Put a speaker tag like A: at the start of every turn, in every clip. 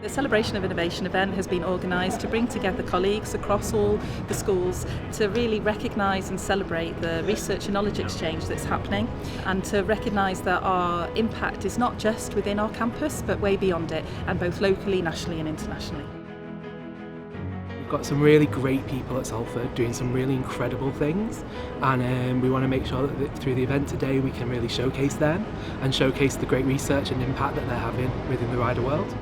A: The Celebration of Innovation event has been organised to bring together colleagues across all the schools to really recognise and celebrate the research and knowledge exchange that's happening, and to recognise that our impact is not just within our campus but way beyond it, and both locally, nationally and internationally.
B: We've got some really great people at Salford doing some really incredible things, and we want to make sure that through the event today we can really showcase them and showcase the great research and impact that they're having within the wider world.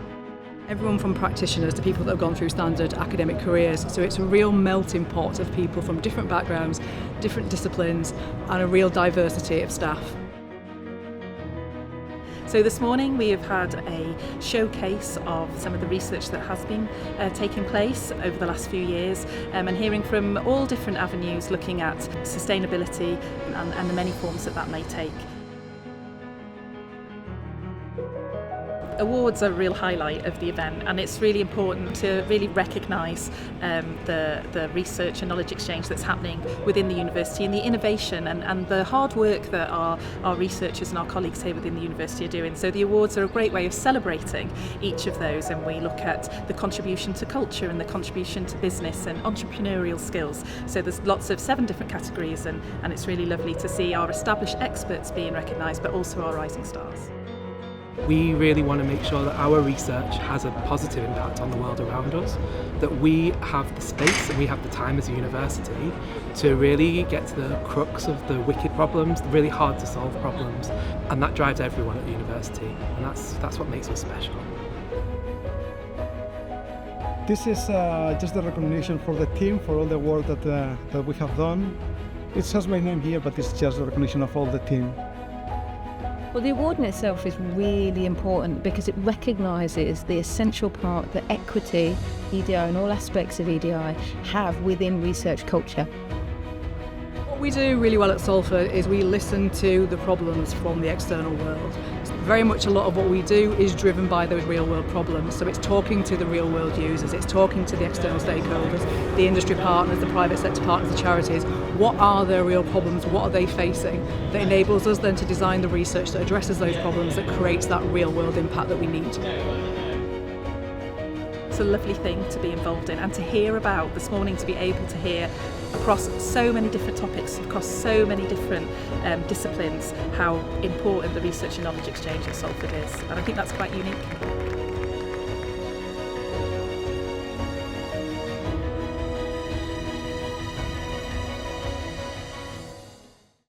C: Everyone from practitioners to people that have gone through standard academic careers, so it's a real melting pot of people from different backgrounds, different disciplines and a real diversity of staff.
A: So this morning we have had a showcase of some of the research that has been taking place over the last few years, and hearing from all different avenues looking at sustainability and the many forms that may take. Awards are a real highlight of the event, and it's really important to really recognise the research and knowledge exchange that's happening within the university, and the innovation and the hard work that our researchers and our colleagues here within the university are doing. So the awards are a great way of celebrating each of those, and we look at the contribution to culture and the contribution to business and entrepreneurial skills. So there's lots of 7 different categories, and it's really lovely to see our established experts being recognised, but also our rising stars.
B: We really want to make sure that our research has a positive impact on the world around us, that we have the space and we have the time as a university to really get to the crux of the wicked problems, the really hard to solve problems, and that drives everyone at the university, and that's what makes us special.
D: This is just a recognition for the team, for all the work that we have done. It says my name here, but it's just a recognition of all the team.
E: Well, the award in itself is really important because it recognises the essential part that equity, EDI and all aspects of EDI have within research culture.
C: What we do really well at Salford is we listen to the problems from the external world. Very much a lot of what we do is driven by those real world problems. So it's talking to the real world users, it's talking to the external stakeholders, the industry partners, the private sector partners, the charities. What are their real problems? What are they facing? That enables us then to design the research that addresses those problems, that creates that real world impact that we need.
A: It's a lovely thing to be involved in and to hear about this morning, to be able to hear across so many different topics, across so many different disciplines, how important the research and knowledge exchange at Salford is. And I think that's quite unique.